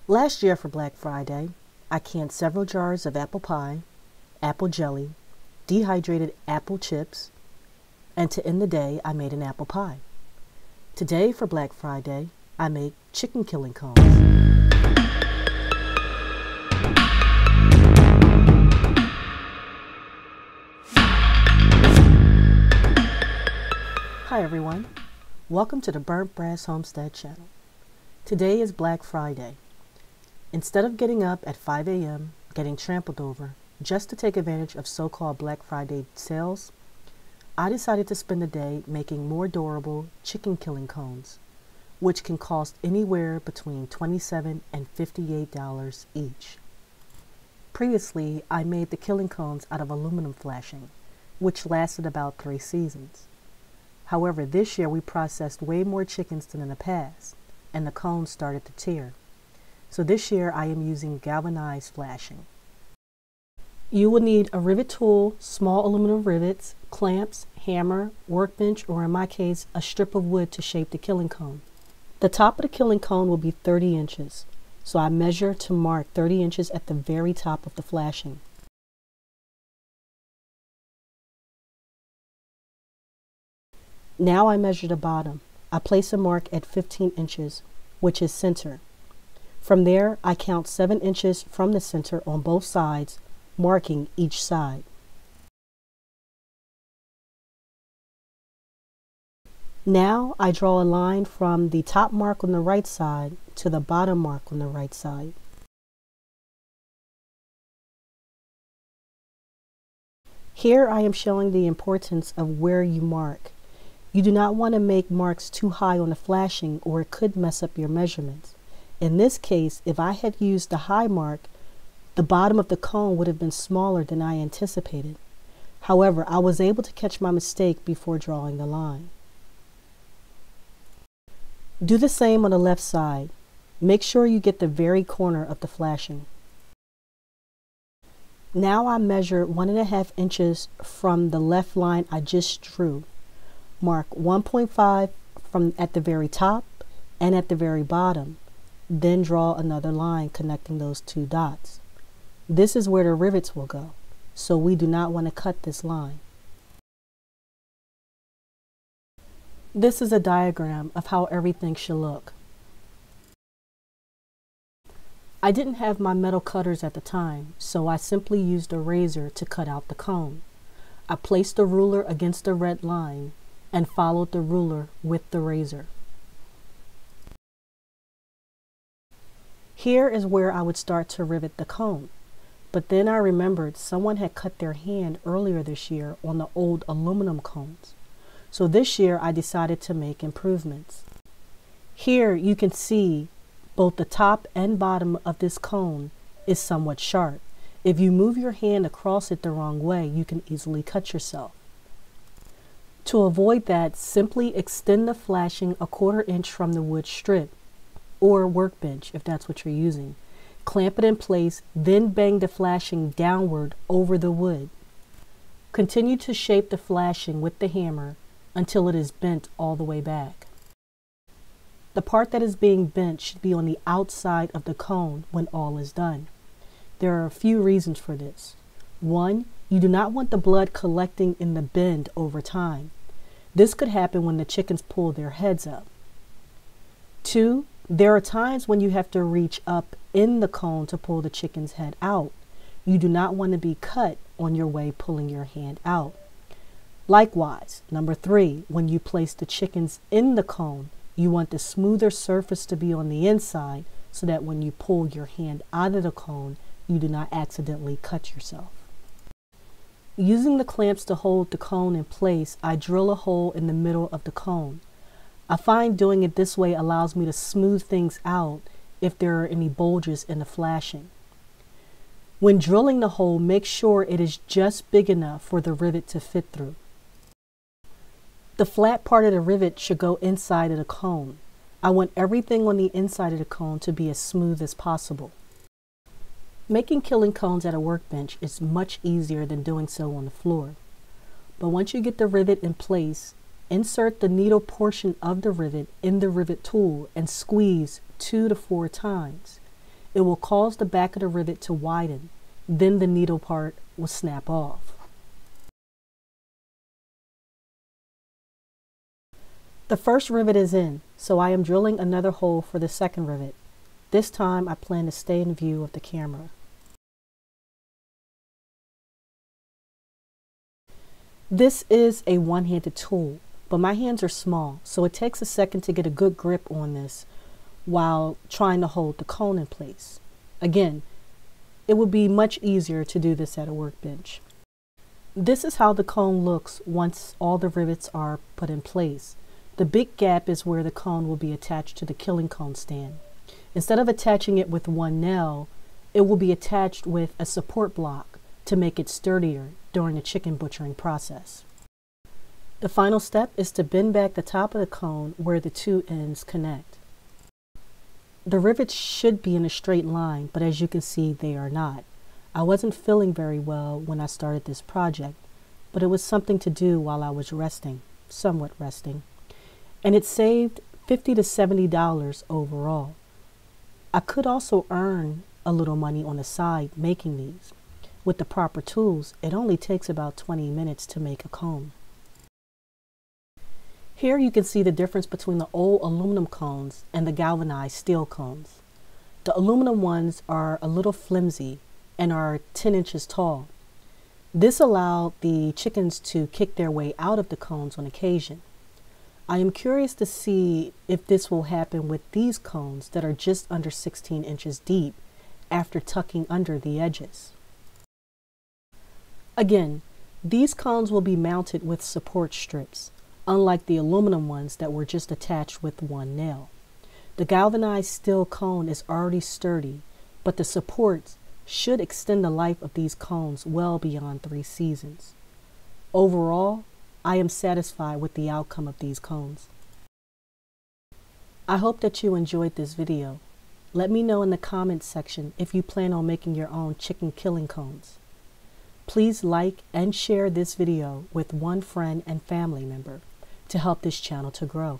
Last year for Black Friday, I canned several jars of apple pie, apple jelly, dehydrated apple chips, and to end the day, I made an apple pie. Today for Black Friday, I make chicken killing cones. Hi everyone, welcome to the Burnt Brass Homestead channel. Today is Black Friday. Instead of getting up at 5 a.m., getting trampled over, just to take advantage of so-called Black Friday sales, I decided to spend the day making more durable chicken killing cones, which can cost anywhere between $27 and $58 each. Previously, I made the killing cones out of aluminum flashing, which lasted about 3 seasons. However, this year we processed way more chickens than in the past, and the cones started to tear. So this year I am using galvanized flashing. You will need a rivet tool, small aluminum rivets, clamps, hammer, workbench, or in my case, a strip of wood to shape the killing cone. The top of the killing cone will be 30 inches, so I measure to mark 30 inches at the very top of the flashing. Now I measure the bottom. I place a mark at 15 inches, which is center. From there, I count 7 inches from the center on both sides, marking each side. Now I draw a line from the top mark on the right side to the bottom mark on the right side. Here I am showing the importance of where you mark. You do not want to make marks too high on the flashing or it could mess up your measurements. In this case, if I had used the high mark, the bottom of the cone would have been smaller than I anticipated. However, I was able to catch my mistake before drawing the line. Do the same on the left side. Make sure you get the very corner of the flashing. Now I measure 1.5 inches from the left line I just drew. Mark 1.5 from at the very top and at the very bottom. Then draw another line connecting those two dots. This is where the rivets will go, so we do not want to cut this line. This is a diagram of how everything should look. I didn't have my metal cutters at the time, so I simply used a razor to cut out the cone. I placed the ruler against the red line and followed the ruler with the razor. Here is where I would start to rivet the cone, but then I remembered someone had cut their hand earlier this year on the old aluminum cones. So this year I decided to make improvements. Here you can see both the top and bottom of this cone is somewhat sharp. If you move your hand across it the wrong way, you can easily cut yourself. To avoid that, simply extend the flashing 1/4 inch from the wood strip or workbench if that's what you're using. Clamp it in place, then bang the flashing downward over the wood. Continue to shape the flashing with the hammer until it is bent all the way back. The part that is being bent should be on the outside of the cone when all is done. There are a few reasons for this. 1, you do not want the blood collecting in the bend over time. This could happen when the chickens pull their heads up. 2, there are times when you have to reach up in the cone to pull the chicken's head out. You do not want to be cut on your way pulling your hand out. Likewise, number 3, when you place the chickens in the cone, you want the smoother surface to be on the inside so that when you pull your hand out of the cone, you do not accidentally cut yourself. Using the clamps to hold the cone in place, I drill a hole in the middle of the cone. I find doing it this way allows me to smooth things out if there are any bulges in the flashing. When drilling the hole, make sure it is just big enough for the rivet to fit through. The flat part of the rivet should go inside of the cone. I want everything on the inside of the cone to be as smooth as possible. Making killing cones at a workbench is much easier than doing so on the floor. But once you get the rivet in place, insert the needle portion of the rivet in the rivet tool and squeeze 2 to 4 times. It will cause the back of the rivet to widen, then the needle part will snap off. The first rivet is in, so I am drilling another hole for the second rivet. This time I plan to stay in view of the camera. This is a one-handed tool, but my hands are small, so it takes a second to get a good grip on this while trying to hold the cone in place. Again, it would be much easier to do this at a workbench. This is how the cone looks once all the rivets are put in place. The big gap is where the cone will be attached to the killing cone stand. Instead of attaching it with one nail, it will be attached with a support block to make it sturdier during the chicken butchering process. The final step is to bend back the top of the cone where the two ends connect. The rivets should be in a straight line, but as you can see, they are not. I wasn't feeling very well when I started this project, but it was something to do while I was resting, somewhat resting, and it saved $50 to $70 overall. I could also earn a little money on the side making these. With the proper tools, it only takes about 20 minutes to make a cone. Here you can see the difference between the old aluminum cones and the galvanized steel cones. The aluminum ones are a little flimsy and are 10 inches tall. This allowed the chickens to kick their way out of the cones on occasion. I am curious to see if this will happen with these cones that are just under 16 inches deep after tucking under the edges. Again, these cones will be mounted with support strips, unlike the aluminum ones that were just attached with one nail. The galvanized steel cone is already sturdy, but the supports should extend the life of these cones well beyond 3 seasons. Overall, I am satisfied with the outcome of these cones. I hope that you enjoyed this video. Let me know in the comments section if you plan on making your own chicken killing cones. Please like and share this video with one friend and family member to help this channel to grow.